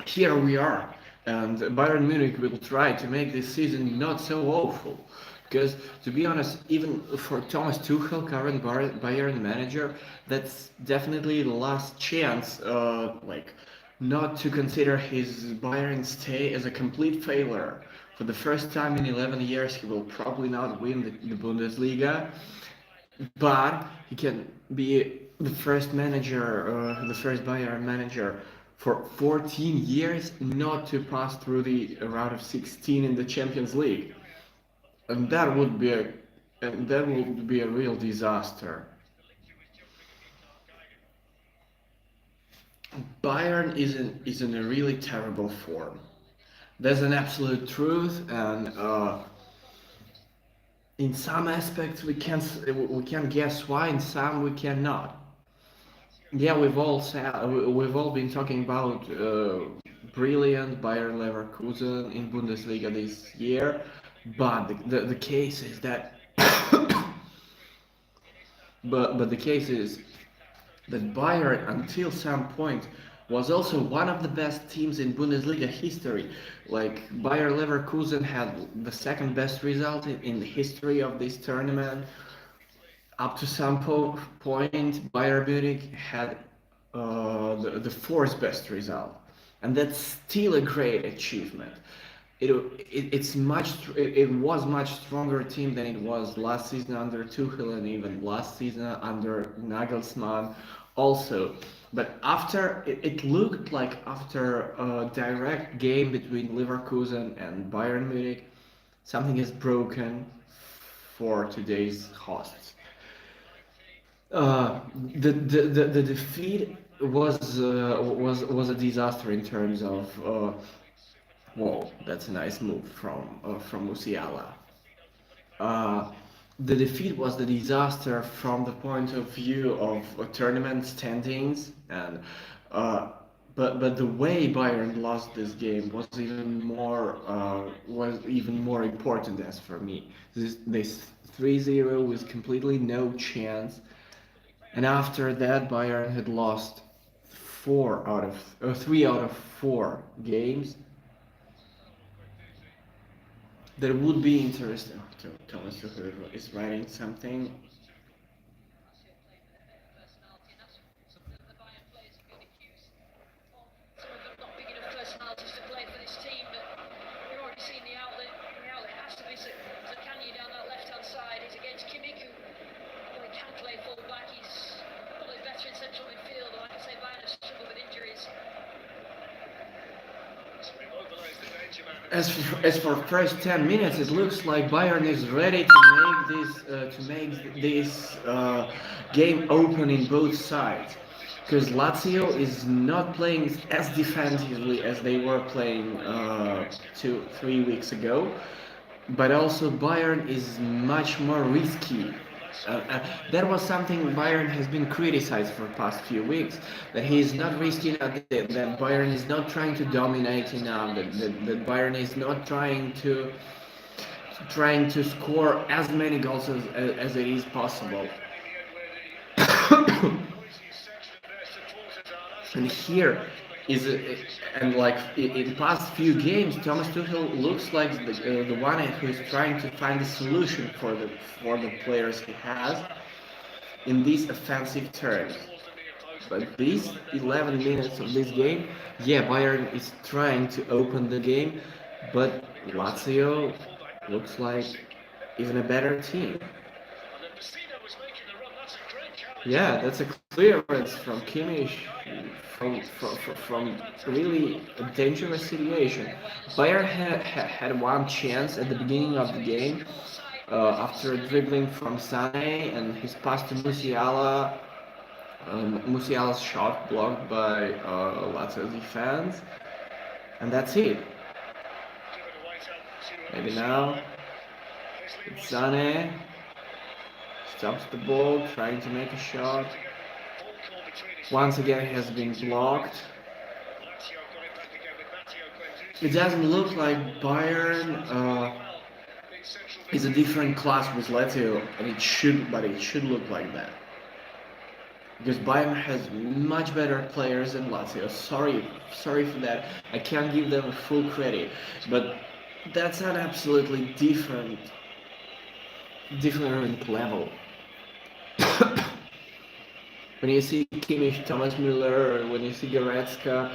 here we are, and Bayern Munich will try to make this season not so awful. Because to be honest, even for Thomas Tuchel, current Bayern manager, that's definitely the last chance. Not to consider his Bayern stay as a complete failure. For the first time in 11 years, he will probably not win the Bundesliga, but he can be the first manager, the first Bayern manager for 14 years not to pass through the round of 16 in the Champions League, and that would be a real disaster. Bayern is in a really terrible form. There's an absolute truth, and in some aspects we can guess why, in some we cannot. Yeah, we've all been talking about brilliant Bayern Leverkusen in Bundesliga this year, but the case is that but the case is that Bayern until some point was also one of the best teams in Bundesliga history. Like Bayer Leverkusen had the second best result in the history of this tournament. Up to some point, Bayern Munich had the fourth best result, and that's still a great achievement. It was much stronger team than it was last season under Tuchel and even last season under Nagelsmann also. But it looked like after a direct game between Leverkusen and Bayern Munich, something is broken for today's hosts. The defeat was a disaster in terms of whoa, that's a nice move from Musiala. Uh, the defeat was the disaster from the point of view of tournament standings, and uh, but the way Bayern lost this game was even more important as for me. This 3-0 with completely no chance, and after that Bayern had lost 3 out of 4 games. That would be interesting. Thomas Tuchel is writing something. As for first 10 minutes, it looks like Bayern is ready to make this game open in both sides, because Lazio is not playing as defensively as they were playing 2-3 weeks ago, but also Bayern is much more risky. That was something Bayern has been criticized for the past few weeks. That he is not risky enough. That Bayern is not trying to dominate enough. That Bayern is not trying to score as many goals as it is possible. And here is and like in the past few games, Thomas Tuchel looks like the one who is trying to find a solution for the players he has in these offensive terms. But these 11 minutes of this game, yeah, Bayern is trying to open the game, but Lazio looks like even a better team. Yeah, that's a clearance from Kimmich from really a dangerous situation. Bayern had one chance at the beginning of the game after dribbling from Sané and his pass to Musiala. Musiala's shot blocked by Lazio defense, and that's it. Maybe now it's Sané. Stops the ball, trying to make a shot. Once again, it has been blocked. It doesn't look like Bayern is a different class with Lazio, and it should look like that. because Bayern has much better players than Lazio. Sorry for that. I can't give them full credit, but that's an absolutely different level. When you see Kimmich, Thomas Müller, or when you see Goretzka,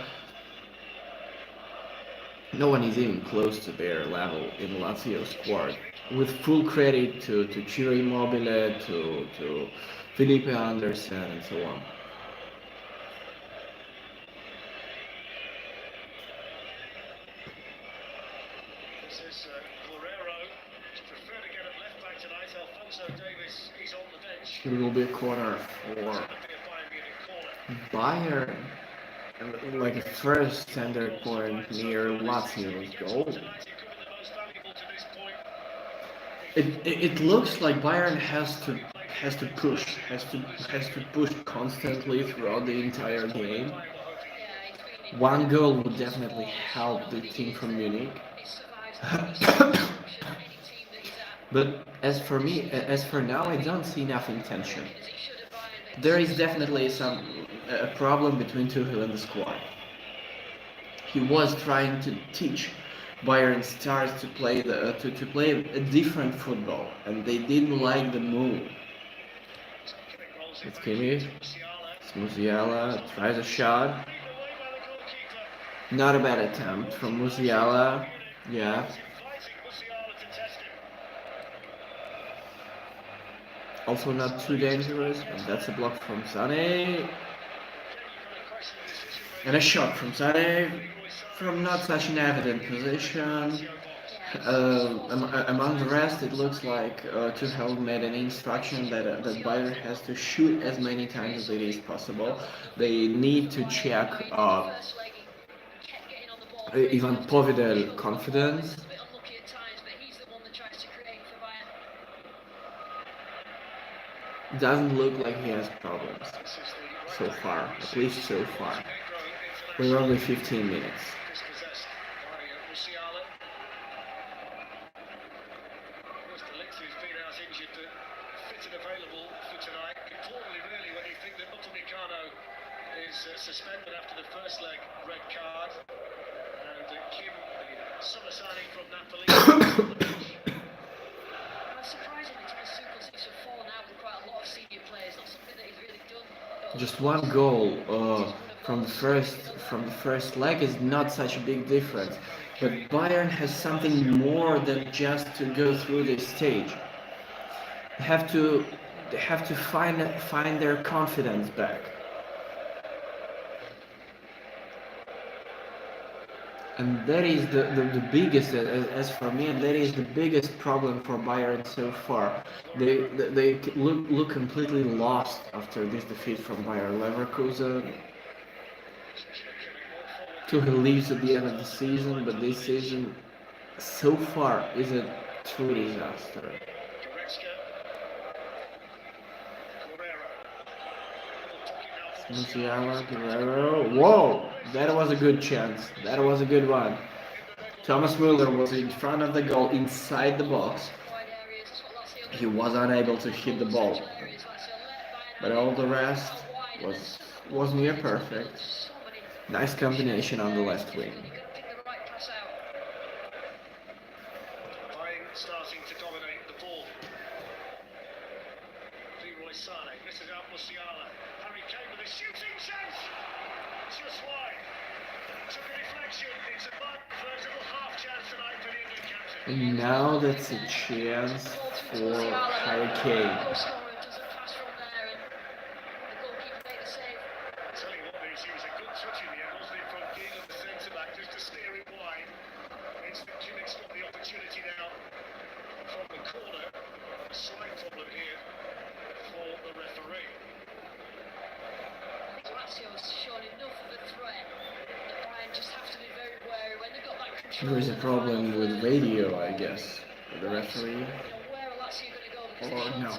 no one is even close to their level in Lazio squad. With full credit to Ciro Immobile, to Felipe Anderson, and so on. It will be a corner for Bayern, like a first standard point near Lazio's goal. It looks like Bayern has to push constantly throughout the entire game. One goal would definitely help the team from Munich. But as for now, I don't see enough intention. There is definitely a problem between Tuchel and the squad. He was trying to teach Bayern stars to play a different football, and they didn't like the move. It's Kimmich. It's Musiala. Tries a shot. Not a bad attempt from Musiala. Yeah. Also not too dangerous, but that's a block from Sané. And a shot from Sané from not such an evident position. Among the rest, it looks like Tuchel made an instruction that Bayern has to shoot as many times as it is possible. They need to check Ivan Povedel confidence. Doesn't look like he has problems so far, at least so far. We're only 15 minutes. Suspended after the first leg red card, and Kim, the summer signing from Napoli. Surprisingly, Thomas Tuchel seems to have fallen out with quite a lot of senior players. Not something that he's really done. Just one goal from the first leg is not such a big difference, but Bayern has something more than just to go through this stage. They have to find their confidence back. And that is the biggest, as for me, that is the biggest problem for Bayern so far. They look completely lost after this defeat from Bayer Leverkusen. Tuchel leaves at the end of the season, but this season so far is a true disaster. Musiala, Guerrero. Whoa! That was a good chance. That was a good one. Thomas Müller was in front of the goal, inside the box. He was unable to hit the ball. But all the rest was near perfect. Nice combination on the left wing. Starting to dominate the ball. Leroy Sané misses out Musiala. Harry Kane with a shooting chance. Just wide. Took a deflection. It's a first little half chance tonight for the England captain. And now that's a chance for Harry Kane. There is a problem with radio, I guess, with the referee. Or no,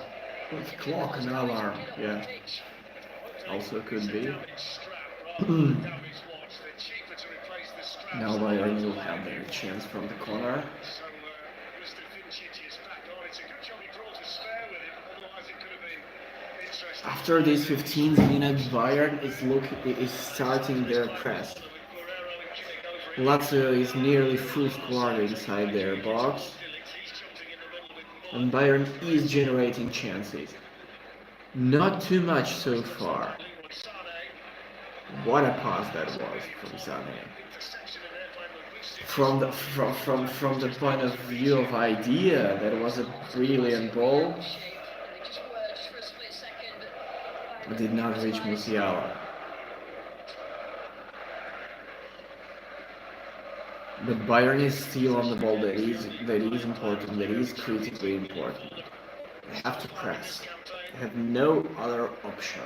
with clock and alarm, yeah. Also could be. Now Bayern will have their chance from the corner. after these 15 minutes, Bayern is starting their press. Lazio is nearly full squad inside their box, and Bayern is generating chances. Not too much so far. What a pass that was from Sané. From the point of view of idea, that was a brilliant ball. It did not reach Musiala. But Bayern is still on the ball. That is important. That is critically important. They have to press. They have no other option.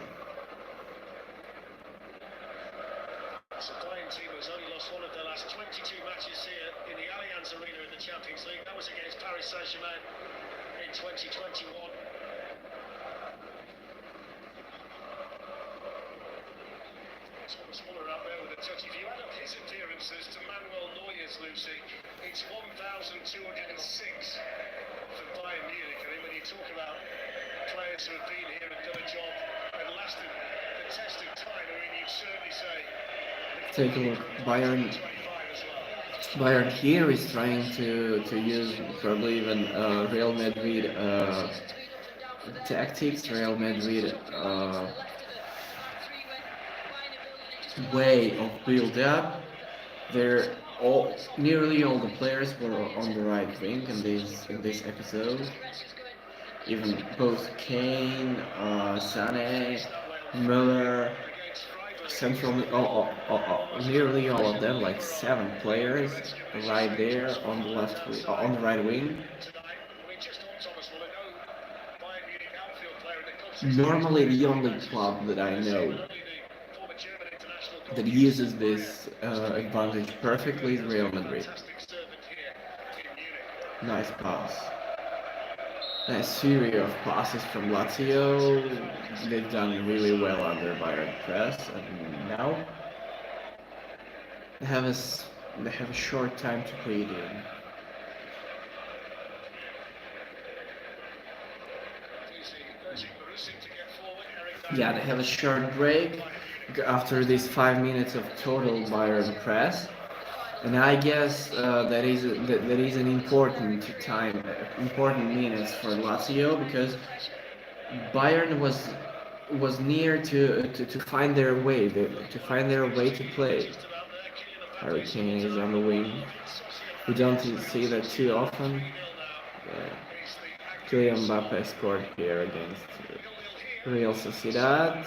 The playing team has only lost one of their last 22 matches here in the Allianz Arena in the Champions League. That was against Paris Saint-Germain in 2021. Thomas Muller out there with a touch. If you add up his appearances to Manuel Neuer's, Lucy, it's 1,206 for Bayern Munich. I mean, when you talk about players who have been here and done a job and lasted the test of time, I mean, you'd certainly say. Take a look. Bayern here is trying to use probably even Real Madrid tactics, Real Madrid way of build up. Nearly all the players were on the right wing in this episode. Even both Kane, Sané, Müller, nearly all of them, like 7 players, right there on the right wing. Normally, the only club that I know that uses this advantage perfectly is Real Madrid. Nice pass. A series of passes from Lazio. They've done really well under Bayern press, and now they have a short time to put it in. Yeah, they have a short break after these 5 minutes of total Bayern press. And I guess that is an important minutes for Lazio, because Bayern was near to find their way to play. Harry Kane is on the wing. We don't see that too often. Kylian Mbappe scored here against Real Sociedad,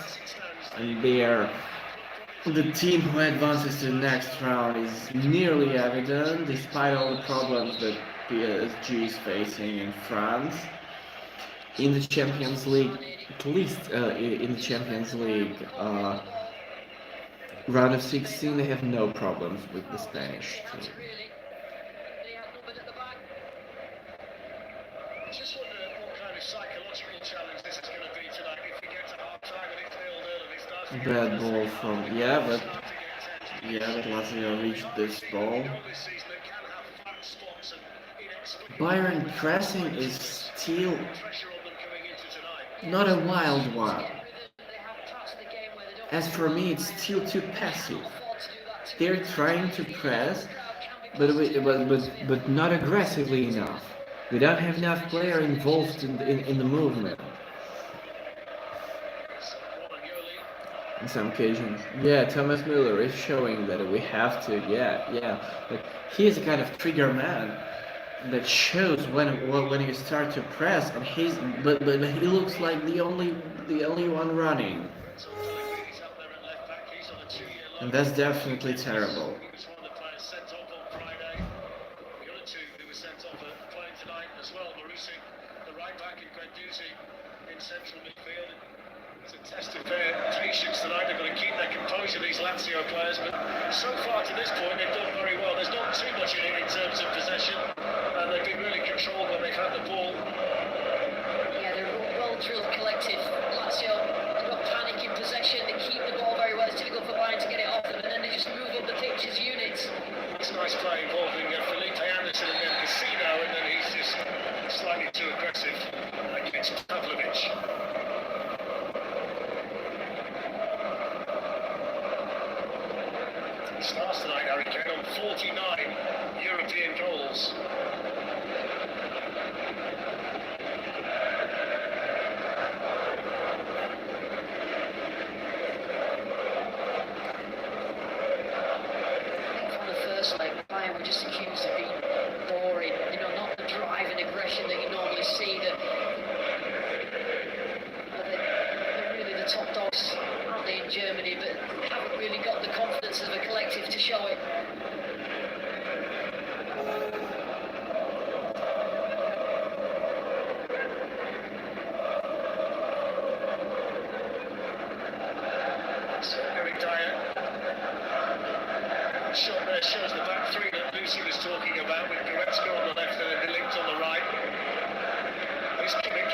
and the team who advances to the next round is nearly evident, despite all the problems that PSG is facing in France. In the Champions League, at least in the Champions League round of 16, they have no problems with the Spanish team. Just wonder what kind of psychological challenge this is going to be tonight if we get to half time and it's 0-0 and it starts. Bad ball from but Lazio reached this ball. Bayern pressing is still not a wild one. As for me, it's still too passive. They're trying to press, but not aggressively enough. We don't have enough player involved in the movement. In some occasions, yeah, Thomas Müller is showing that we have to, but he is a kind of trigger man that shows when you start to press, and but he looks like the only one running, and that's definitely terrible. It's a test of their patience tonight. They've got to keep their composure, these Lazio players, but so far to this point they've done very well. There's not too much in it in terms of possession, and they've been really controlled when they've had the ball. Yeah, they're a well-drilled collective. Lazio, they've got panic in possession, they keep the ball very well. It's difficult for Bayern to get it off them, and then they just move up the pitch as units. It's a nice play involving Felipe Anderson and then Casino, and then he's just slightly too aggressive against Pavlovic. He starts tonight, Harry Kane, on 49 European goals. From the first leg, Bayern were just accused of being boring, not the drive and aggression that you normally see. They're really the top dogs, aren't they, in Germany, but haven't really got the confidence of a collective to show it. So Eric Dyer. Shot there shows the back three that Lucy was talking about, with Goretzka on the left and De Ligt on the right. There's Kimmich.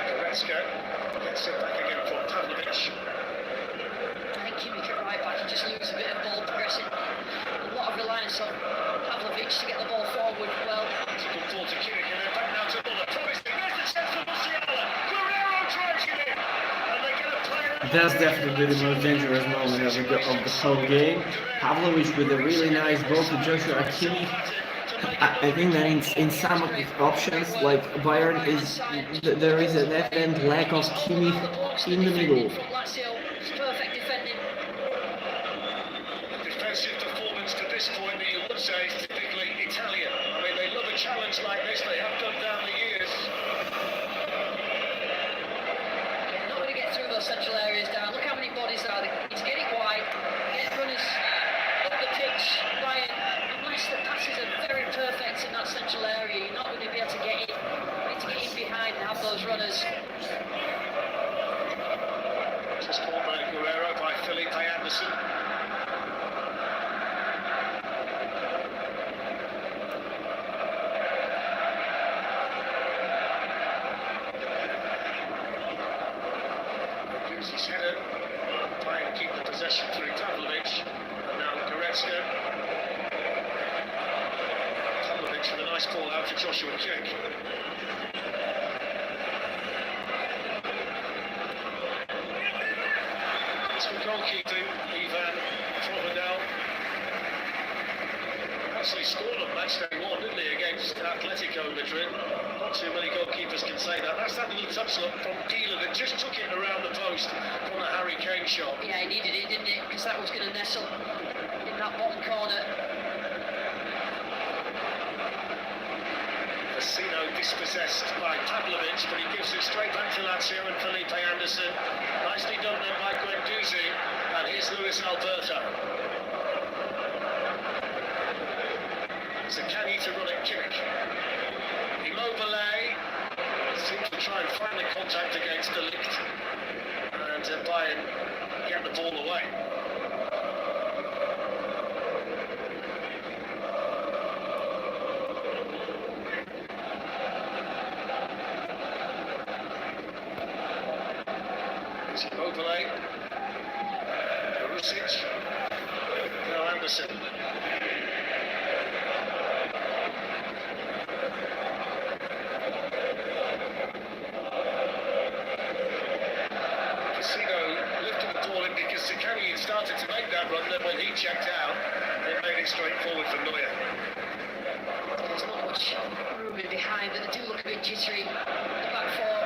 Goretzka gets it back again from Pavlovic. I think Kimmich at right back, he just loses a bit of ball progressing. A lot of reliance on Pavlovic to get the ball forward well. It's a good ball to Kimmich and then back now to Muller. Promising, there's the chance for Musiala. Guerrero drives it in. And they get a player. That's definitely the most dangerous moment of the whole game. Pavlovic with a really nice ball to Joshua Kimmich. I think that in some of the options, like Bayern there is an evident lack of Kimmich in the middle. Lazio, perfect defending. Defensive performance to this point that you would say is typically Italian. I mean, they love a challenge like this. They have done down the years. Not going to get through those central areas down. Look how many bodies are there. He's getting wide. Get runners up the pitch. Bayern, unless the passes are very perfect in that central area, you're not going to be able to get in. You need to get in behind and have those runners. Just caught by Guerrero by Felipe Anderson. His header. Bayern keep the possession through Pavlovic. And now Goretzka. Pavlovic with a nice ball out to Joshua Kimmich. It's for goalkeeping, Ivan Provedel. Actually scored on match day one, didn't he, against Atletico Madrid? Not too many goalkeepers can say that. That's that little touch from Gila that just took it around the post from the Harry Kane shot. Yeah, he needed it, didn't he? Because that was going to nestle in that bottom corner. Vecino dispossessed by Pavlovic, but he gives it straight back to Lazio and Felipe Anderson. Nicely done then by Guendouzi, and here's Luis Alberto. Zaccagni to run it, Kimmich. Immobile seems to try and find the contact against De Ligt, and Bayern get the ball away. It's Immobile, Marusic, now Anderson. Zaccagni had started to make that run, then when he checked out, it made it straight forward for Neuer. There's not much room in behind, but they do look a bit jittery. The back four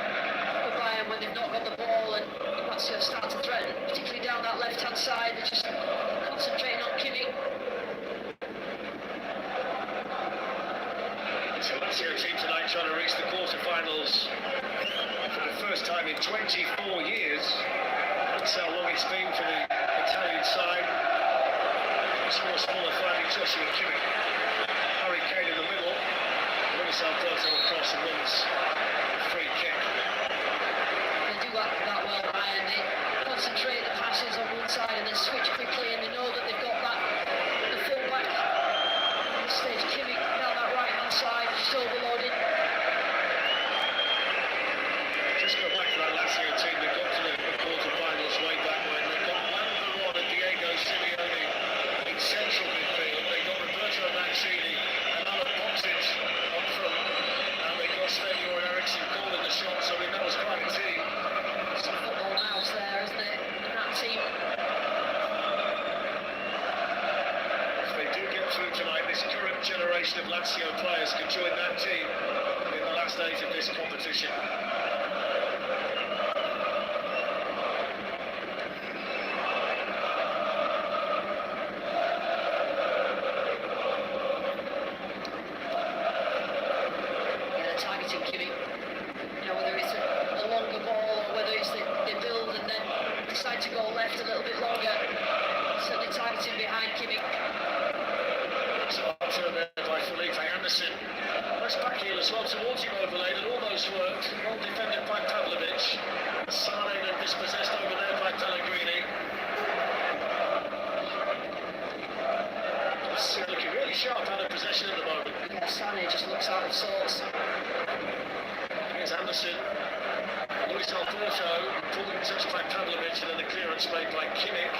for Bayern when they've not got the ball, and Lazio start to threaten, particularly down that left-hand side. They're just concentrating on Kimmich. It's a Lazio team tonight trying to reach the quarterfinals for the first time in 24 years. That's how long it's been for the Italian side. Scores smaller finding Joshua Kimmich. Harry Kane in the middle. Luis Alberto across and wins a free kick. They do that well, Bayern. They concentrate the passes on one side and then switch quickly, and they know that they've got that the full back. At this stage, Kimmich down that right-hand side, just overloaded. Just go back to that Lazio team that got to the quarterfinals way back when they got Landeron and Diego Simeone in central midfield. They got Roberto Mancini and Alan Boxic up front, and they got Sven-Göran Eriksson Lazio players could join that team in the last days of this competition. Towards him overlaid and almost worked. Well defended by Pavlovic. Sane then dispossessed over there by Pellegrini. It's looking really sharp out of possession at the moment. Yeah, Sane just looks out of sorts. Here's Anderson. Luis Alberto pulled in touch by Pavlovic and then the clearance made by Kimmich.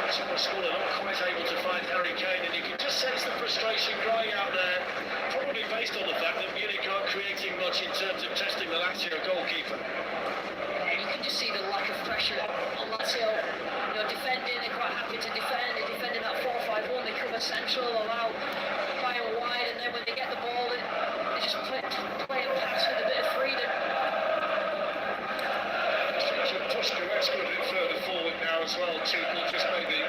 Thomas Muller not quite able to find Harry Kane, and you can just sense the frustration growing out there, probably based on the fact that Munich aren't creating much in terms of testing the Lazio goalkeeper. Yeah, you can just see the lack of pressure on Lazio. You know, defending, they're quite happy to defend. They're defending that 4-5-1, they cover central, allow Bayern wide, and then when they get the ball, they just play and pass with a bit of freedom. Pushkaret's got a bit further forward now as well. Tuchel just maybe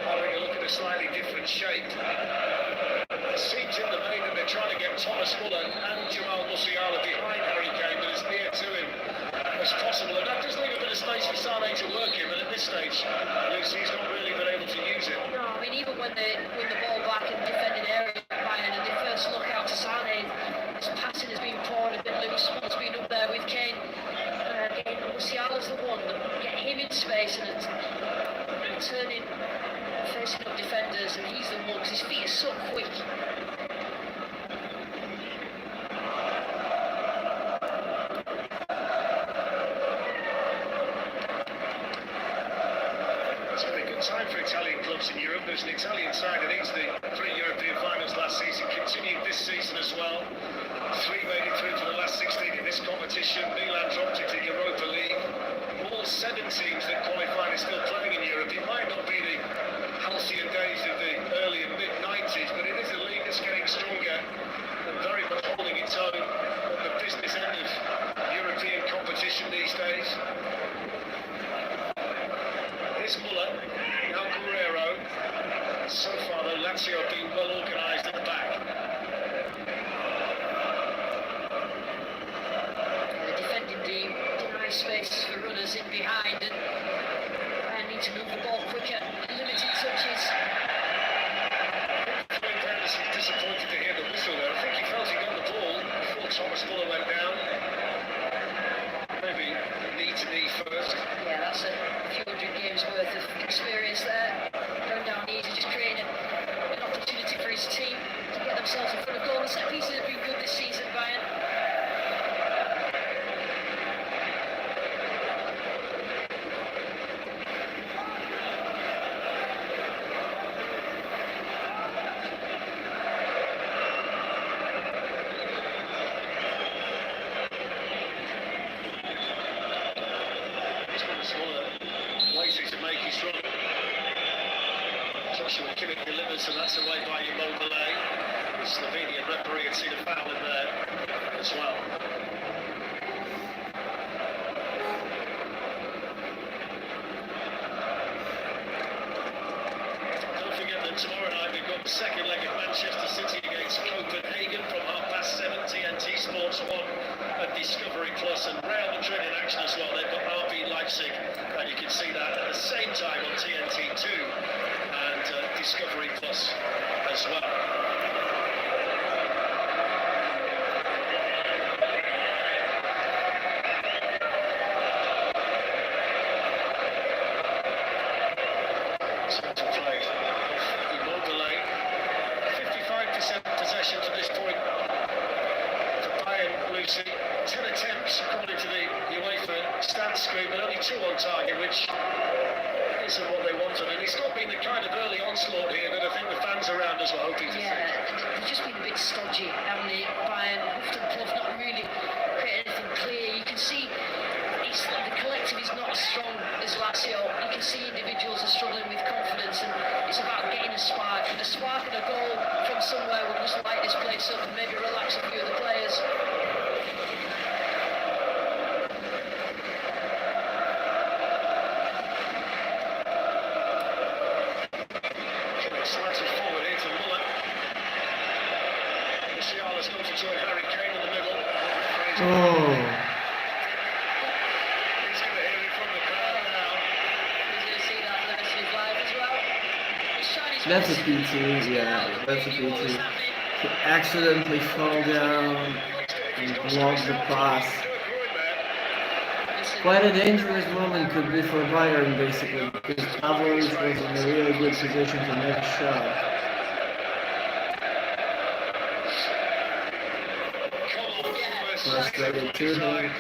having a look at a slightly different shape. It seems in the main that they're trying to get Thomas Muller and Jamal Musiala behind Harry Kane, but as near to him as possible. And that does leave a bit of space for Sane to work in, but at this stage, he's not really been able to use it. No, I mean, even when they win the ball back in defending area, Bayern, and they first look out to Sane, his passing has been poor and a bit loose. It's been up there with Kane. Again, Musiala's the one that get him in space and turning, facing up defenders, and he's the one because his feet are so quick. It's been a good time for Italian clubs in Europe. There's an Italian side that needs the 3 European finals last season, continued this season as well. 3 made it through to the last 16 in this competition. Milan dropped it in Europa League. All 7 teams that qualified are still playing in Europe. It might not be the halcyon days of the early and mid-90s, but it is a league that's getting stronger and very much holding its own at the business end of European competition these days. Here's Muller, now Guerrero. So far, though, Lazio have been well organised at the back. Space for runners in behind, and I need to move the ball quicker, limited touches. He's disappointed to hear the whistle there. I think he felt he got the ball before Thomas Muller went down. Maybe knee to knee first. Yeah, that's a few hundred games worth of experience there. Going down knees and just creating an opportunity for his team to get themselves in front of goal. The set pieces have been good this season, Bayern. Kimmich delivers, and that's away by Immobile. The Slovenian referee had seen a foul in there as well. Don't forget that tomorrow night we've got the second leg of Manchester City against Copenhagen from 7:30 TNT Sports 1 at Discovery Plus, and Real Madrid in action as well. They've got RB Leipzig, and you can see that at the same time on TNT 2. Discovery Plus as well. To play Immobile, 55% possession to this point for Bayern, Lucy. 10 attempts according to the UEFA stats screen, but only 2 on target, which isn't what they wanted, and it's not been the kind of early onslaught here that I think the fans around us were hoping to see. Yeah, they've just been a bit stodgy, haven't they? Bayern, Huffenpuff, not really creating anything clear. You can see the collective is not as strong as Lazio. You can see individuals are struggling with confidence, and it's about getting a spark. And a spark and a goal this up and maybe relax a few of the players. Slices forward here to Muller. Musiala's going to join Harry Kane in the middle. Oh, He's going to hear it from the crowd now. He's going to see that for the rest of his life as well. He's trying his that's a best. pity, yeah, that's a He knew what was pity. happening. He accidentally fell down and blocked the pass. Listen, Quite a dangerous moment could be for Bayern, basically, because Alvarez was in a really good position to make a shot. Frustrated too, and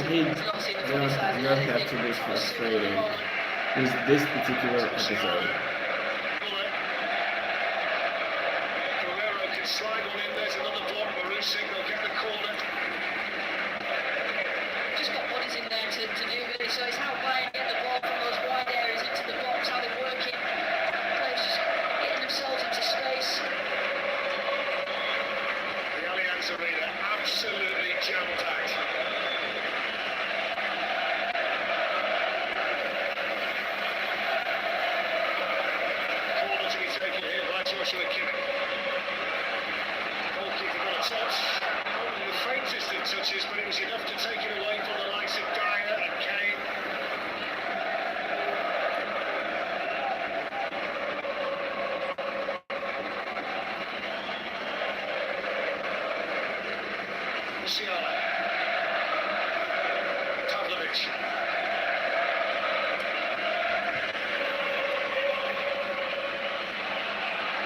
he don't have to be frustrated with this particular episode. Guerrero can slide one in. There's another block. Marusic will get the corner. just got bodies in there to do with it. So it's how Bayern get the ball from those wide areas into the box, how they're working. Players just getting themselves into space. The Allianz Arena absolutely jam-packed. Corner to be taken here by Joshua Kimmich. Goalkeeper got a touch. Only the faintest of touches, but it was enough to take it away from the likes of Dyer and Kane. Musiala. Pavlovic.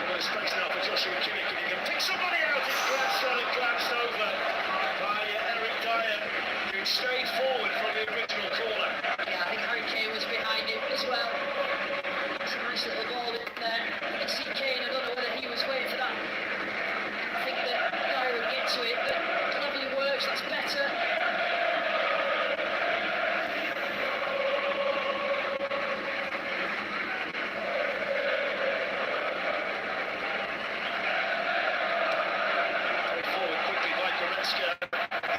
There's space now for Joshua Kimmich. If he can pick somebody out, it's glanced on and glanced over by Eric Dyer, who stayed forward from the original corner. Yeah, I think Harry Kane was behind him as well. It's a nice little ball in there. You can see Kane, I don't know whether he was waiting for that. I think that Dyer would get to it, but cleverly works, that's better. Played forward quickly by Goretzka.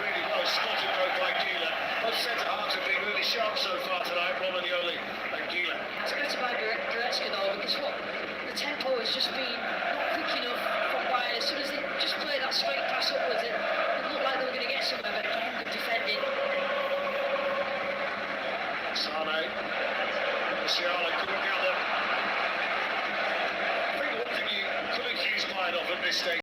Really well spotted though by Gila. Both centre-halves have been really sharp so far tonight, Romagnoli and Gila. It's better by Goretzka though, because what the tempo has just been not quick enough from Bayern. As soon as they just play that straight pass upwards, it looked like they were going to get somewhere, but again, good defending. Sane. Musiala couldn't gather. I think one thing you could accuse Bayern of at this stage